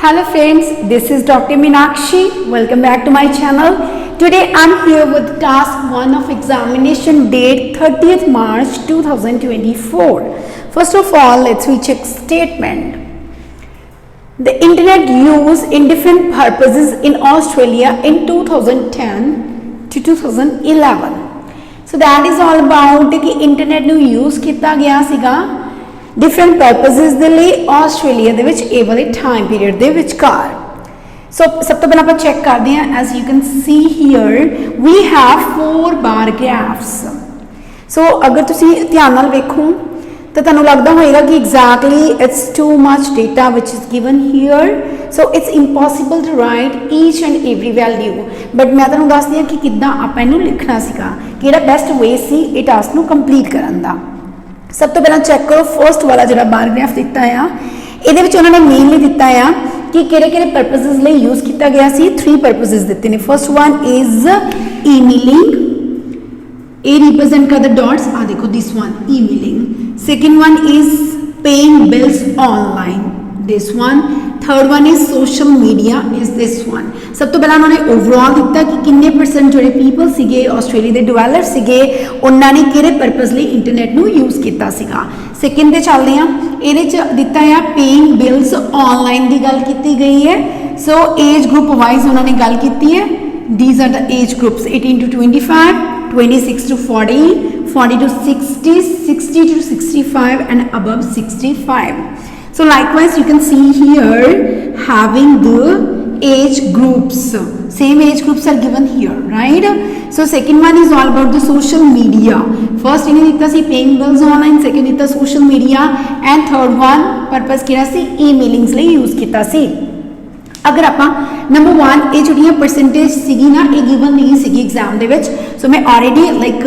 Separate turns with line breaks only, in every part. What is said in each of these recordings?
Hello friends, this is Dr. Meenakshi. Welcome back to my channel. Today I'm here with task 1 of examination date 30th March 2024. First of all, let's recheck statement. The internet used in different purposes in Australia in 2010 to 2011. So that is all about कि internet ਨੂੰ use ਕੀਤਾ ਗਿਆ ਸੀਗਾ different purposes ਦੇ ਲਈ Australia ਦੇ ਵਿੱਚ ਇਹ ਵਾਲੇ time period ਦੇ ਵਿਚਕਾਰ। ਸੋ ਸਭ ਤੋਂ ਪਹਿਲਾਂ ਆਪਾਂ ਚੈੱਕ ਕਰਦੇ ਹਾਂ as you can see here we have 4 bar graphs। ਸੋ ਅਗਰ ਤੁਸੀਂ ਧਿਆਨ ਨਾਲ ਵੇਖੋ ਤਾਂ ਤੁਹਾਨੂੰ ਲੱਗਦਾ ਹੋਵੇਗਾ ਕਿ exactly it's too much data which is given here, so it's impossible to write each and every value, but ਮੈਂ ਤੁਹਾਨੂੰ ਦੱਸਦੀ ਹਾਂ ਕਿ ਕਿੱਦਾਂ ਆਪਾਂ ਇਹਨੂੰ ਲਿਖਣਾ ਸੀਗਾ, ਕਿਹੜਾ ਬੈਸਟ ਵੇ ਸੀ ਇਹ ਟਾਸਕ ਨੂੰ ਕੰਪਲੀਟ ਕਰਨ ਦਾ। सब तो पहला चेक करो फर्स्ट वाला जो बार ग्राफ दिता है ये उन्होंने मेनली दिता है कि किहड़े परपसेस लिए यूज किया गया सी। 3 परपसेस दिते ने। First one is emailing, A represent कर द डॉट्स, आ देखो this one emailing. Second one is paying bills online, this one. Third one is social media, is this one. सब तो पहला उन्होंने ओवरऑल दिता कि किन्ने परसेंट जो पीपल सीगे आस्ट्रेलिया के डिवेलपर सीगे उन्होंने किहड़े परपस लिए इंटरनेट नू यूज किया सीगा। सेकंड ते चलते हैं, ये दिता है पेइंग बिल्स ऑनलाइन की गल की गई है। सो एज ग्रुप वाइज उन्होंने गल की है। These are the age groups 18 to 25, 26 to 40, 40 to 60, 60 to 65 and above 65. So likewise you can see here having the age groups, same age groups are given here, right? So second one is all about the social media. First इन्हें दिता सी paying bills online, second दिता social media and third one purpose किया सी emailings लिए use किया सी। अगर आप number 1 ये जोड़ियाँ percentage सीगी ना ये गिवन नहीं सीगी एग्जाम दे विच। सो मैं ऑलरेडी लाइक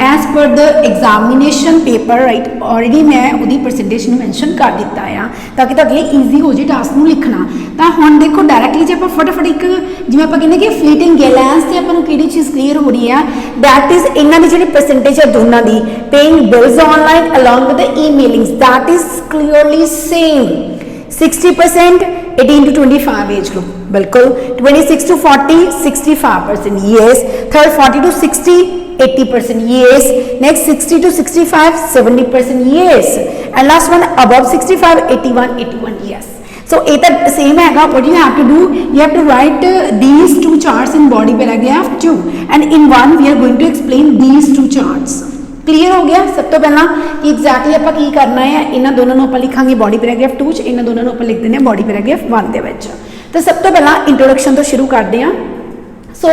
एज पर the examination paper right already मैं उदी परसेंटेज में मैंशन कर दिता है ताकि तो अगले ईजी हो जाए टास्क में लिखना। तो हम देखो डायरैक्टली जो आप फटाफट एक जिवें आप कहते कि फ्लीटिंग गैलेंस से आपको किहड़ी चीज़ क्लीयर हो रही है, दैट इज इन्हां दी जिहड़ी परसेंटेज है दोनों दी paying bills online along with the emailings, that is clearly same. 60% 18 to 25 age group बिल्कुल, 26 to 40 65% yes, third 40 to 60 80% yes, next 60 to 65 70% yes and last one above 65 81 yes. So it same है। what you have to do, you have to write these 2 charts in body paragraph 2 and in one we are going to explain these 2 charts। Clear हो गया। सब तो पहला कि exactly आप की करना है, इन्होंने दोनों को आप लिखांगे बॉडी पैराग्राफ 2 इन्होंने दोनों को आप लिख देने बॉडी पैराग्राफ 1 दे विच। तो सब तो पहला इंट्रोडक्शन तो शुरू करते हैं। सो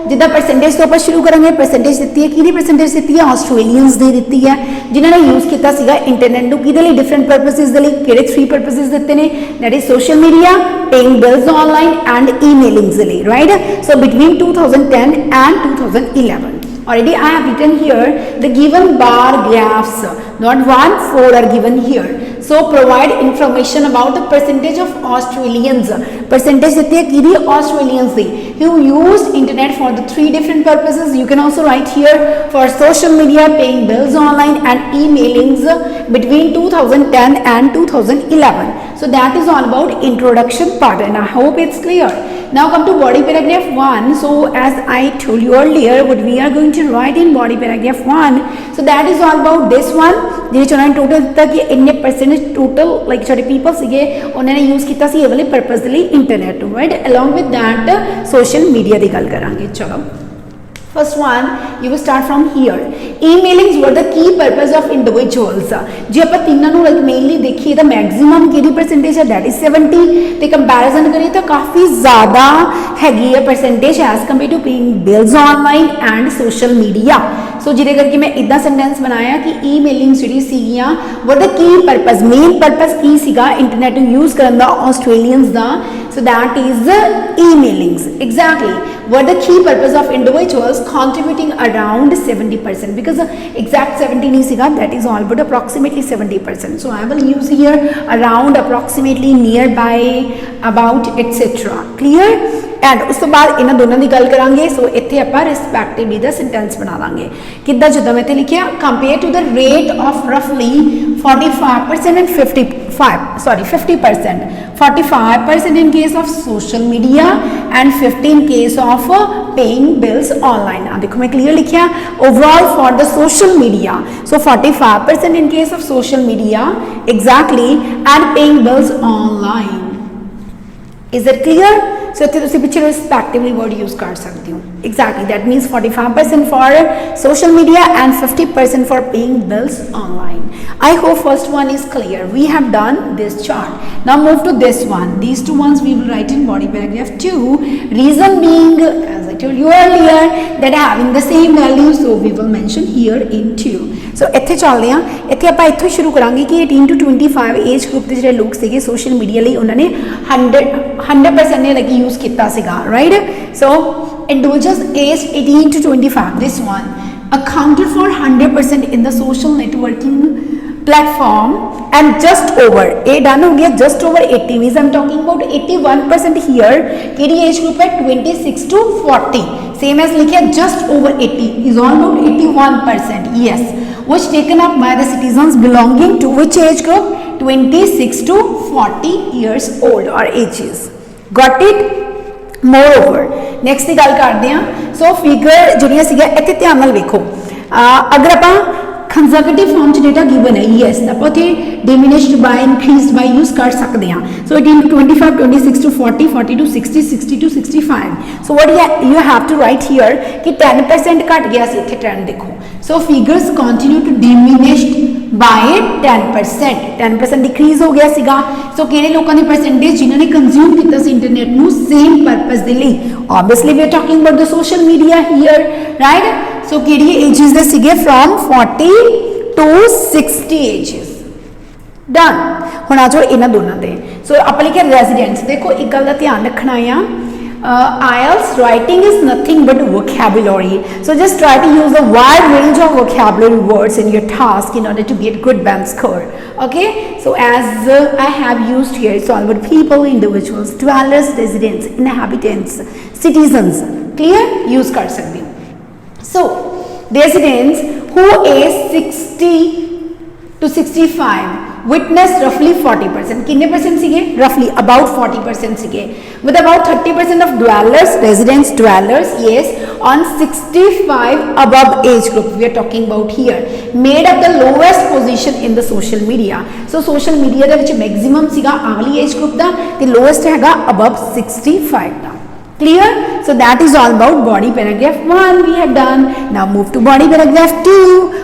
जिदा परसेंटेज तो आप शुरू करेंगे, परसेंटेज दी है कि परसेंटेज दी है आस्ट्रेलियंस ने दी है जिन्होंने यूज किया सीगा इंटरनेट को कि डिफरेंट परपसेस के लिए किहड़े 3 परपसेस दिते ने, that is social media, paying bills online and emailings के लिए, right. So between 2010 and 2011 already I have written here the given bar graphs, not 1 4 are given here। So provide information about the percentage of Australians, percentage देती है किरी Australians the who used internet for the 3 different purposes। You can also write here for social media, paying bills online and emailings between 2010 and 2011। So that is all about introduction part and I hope it's clear। Now come to body paragraph 1। So as I told you earlier what we are going to write in body paragraph 1, so that is all about this one जिहदे उन्होंने total दिता कि इन्ने percentage total like जो people सीगे उन्होंने use किया सी ये वाले परपस के लिए internet right along with that social media की गल करांगे। चलो first one you will start from here. Emailings were the key purpose of individuals. जो आप तीनों लाइक मेनली देखिए तो मैक्सिमम कि परसेंटेज है दैट इज 70 तो कंपैरिजन करिए तो काफ़ी ज़्यादा हैगी है percentage as compare to paying bills online and social media. So जिहदे करके मैं इदा सेंटेंस बनाया कि ईमेलिंग्स जिहड़ी सीगियां were the key purpose, main purpose की सीगा इंटरनेट यूज करन दा ऑस्ट्रेलियंस दा। So that is emailings exactly were the key purpose of individuals contributing around 70% because exact 70 नहीं सीगा, that is all but approximately 70%। so I will use here around, approximately, nearby, about, etc. clear। And उस तो बाद इन्हां दोनों की गल करांगे सो इत्थे आपां रिस्पैक्टिवली दा सेंटेंस बना लांगे किद्दां जिद्दां मैं इत्थे लिखिया compare to the rate of रफली 45% and 50% 45% in case of social media and 50 in case of paying bills online. देखो मैं clear लिखिया overall for the social media so 45% in case of social media exactly and paying bills online. Is it clear? So इत्थे तुसीं पिछे respectively word use कर सकते हो. Exactly, that means 45% for social media and 50% for paying bills online. I hope first one is clear. We have done this chart. Now move to this one. These two ones we will write in body paragraph 2. Reason being, as I told you earlier, that having the same value, so we will mention here in 2. So ਇੱਥੇ ਚੱਲਦੇ ਹਾਂ ਇੱਥੇ ਆਪਾਂ ਇੱਥੋਂ ਸ਼ੁਰੂ ਕਰਾਂਗੇ ਕਿ 18 to 25 age group ਦੇ ਜਿਹੜੇ ਲੋਕ ਸੀਗੇ ਸੋਸ਼ਲ ਮੀਡੀਆ ਲਈ ਉਹਨਾਂ ਨੇ 100% ਨੇ ਲੱਗੀ यूज किया सीगा right so individuals aged 18 to 25 this one accounted for 100% in the social networking platform and just over a done हो गया just over 80 means I'm talking about 81% here KD age group है 26 to 40 same as लिखिया just over 80 is all about 81% yes which taken up by the citizens belonging to which age group 26 to 40 years old or ages got it moreover next ਦੀ ਗੱਲ ਕਰਦੇ ਹਾਂ ਸੋ figure ਜਿਹੜੀਆਂ ਸੀਗੀਆਂ ਇੱਥੇ ਧਿਆਨ ਨਾਲ ਵੇਖੋ ਅਗਰ ਆਪਾਂ कंजर्वेटिव फॉर्म च डेटा गिवन है यस आप उसे diminished by increased by use कर सकते हैं so 18 to 25 26 to 40 40 to 60 60 to 65 so what you have to write here कि 10% घट गया सी इत्थे ट्रेंड देखो so figures continue to diminished by 10% decrease हो गया सीगा सो किहड़े लोकां दी परसेंटेज जिन्हां ने कंज्यूम कीता सी इंटरनेट नू सेम पर्पस दे लई obviously we are talking about the social media here right so किहड़ी एजेस दे सीगे फ्रॉम 40 to 60 एजेस डन हुण आ जाओ इन्हां दोनों ते सो आपां लिखे रेजिडेंट्स देखो एक गल दा ध्यान रखना आ IELTS writing is nothing but vocabulary so just try to use a wide range of vocabulary words in your task in order to get good band score okay so as I have used here it's all about people individuals dwellers residents inhabitants citizens clear use कर सकते हो so residents who is 60 to 65 witnessed roughly 40% कितने percent सीगे roughly about 40% सीगे with about 30% of dwellers residents dwellers yes on 65 above age group we are talking about here made up the lowest position in the social media so social media ਦੇ ਵਿੱਚ maximum ਸੀਗਾ ਆਲੀ age group ਦਾ ਤੇ lowest ਹੈਗਾ above 65 the clear so that is all about body paragraph 1 we have done now move to body paragraph 2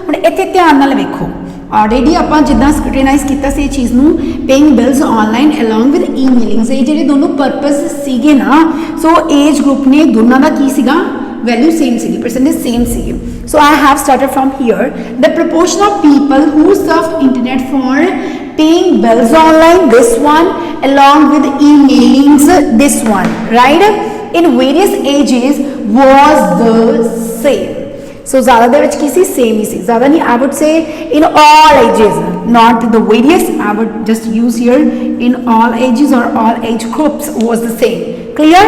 ਹੁਣ ਇੱਥੇ ਧਿਆਨ ਨਾਲ ਵੇਖੋ ऑलरेडी आप जिदा स्क्रूटिनाइज किया से चीज़ में paying bills online along with emailings ये जो दोनों पर्पस सीगे ना सो एज ग्रुप ने दोनों का की सीगा वैल्यू सेम सी परसेंटेज सेम सी so I have started from here the proportion of people who surf internet for paying bills online this one along with emailings this one right in various ages was the same so ज़्यादा दे विच किसी same ही सी ज़्यादा नहीं I would say in all ages not the various I would just use here in all ages or all age groups was the same clear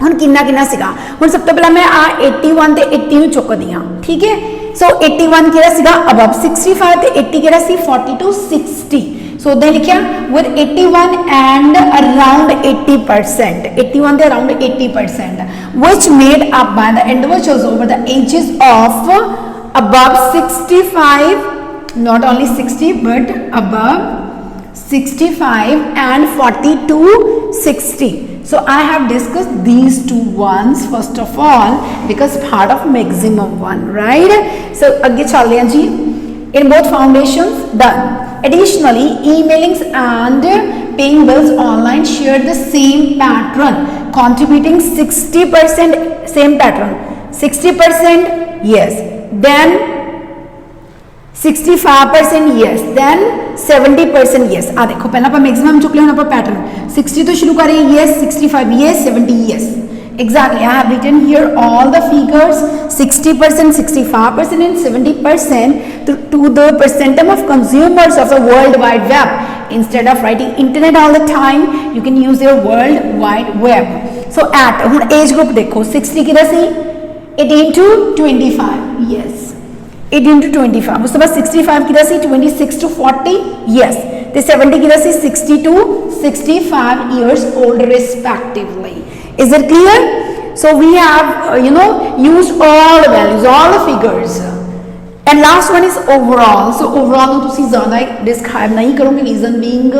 ਹੁਣ ਕਿੰਨਾ ਕਿੰਨਾ ਸੀਗਾ ਹੁਣ ਸਭ ਤੋਂ ਪਹਿਲਾਂ ਮੈਂ ਆ 81 ਤੇ 80 ਨੂੰ ਚੁੱਕਦੀ ਹਾਂ ਠੀਕ ਹੈ ਸੋ 81 ਕਿਹੜਾ ਸੀਗਾ above 65 ਤੇ 80 ਕਿਹੜਾ ਸੀ 40 to 60 so they लिखिया with 81 and around 80% 81 ਤੇ around 80% which made up by the individuals over the ages of above 65 not only 60 but above 65 and 40 to 60 so I have discussed these two ones first of all because part of maximum one right so आगे चलते हैं जी in both foundations done additionally emailings and paying bills online share the same pattern contributing 60% same pattern 60% yes then 65% yes then 70% yes आ देखो पहला पर maximum चुक लिया ना पर पैटर्न 60 तो शुरू करें yes 65 yes 70 yes exactly I have written here all the figures 60% 65% and 70% to the percentage of consumers of the world wide web instead of writing internet all the time you can use your world wide web so at हुण age group देखो 60 किहदा सी 18 to 25 yes 18 to 25 उस तो बाद 65 किहदा सी 26 to 40 yes ते 70 किहदा सी 60 to 65 years old respectively. Is it clear? So we have used all the values, all the figures. And last one is overall. So overall ਨੂੰ ਤੁਸੀਂ ਜ਼ਿਆਦਾ describe ਨਹੀਂ ਕਰੋਗੇ, reason being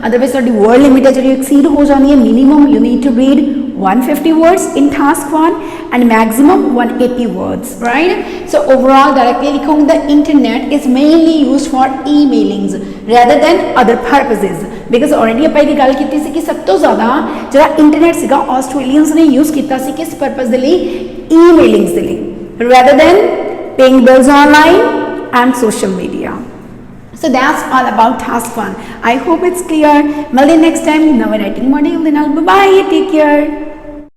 otherwise ਤੁਹਾਡੀ word limit ਹੈ ਜਿਹੜੀ exceed ਹੋ ਜਾਣੀ ਹੈ. Minimum you need to read 150 words in task 1 and maximum 180 words, right? So overall directly ਲਿਖੋਗੇ the internet is mainly used for emailings rather than other purposes. Because already ਆਪਾਂ ਇਹ ਗੱਲ ਕੀਤੀ ਸੀ ਕਿ ਸਭ ਤੋਂ ਜ਼ਿਆਦਾ ਜਿਹੜਾ ਇੰਟਰਨੈਟ ਸੀਗਾ ਆਸਟ੍ਰੇਲੀਅਨਸ ਨੇ ਯੂਜ਼ ਕੀਤਾ ਸੀ ਕਿਸ ਪਰਪਸ ਦੇ ਲਈ, ਈਮੇਲਿੰਗਸ ਦੇ ਲਈ rather than paying bills online and social media. So that's all about task 1. I hope it's clear. Milte next time ਨਵੇਂ writing module ਦੇ ਨਾਲ. Bye bye, take care.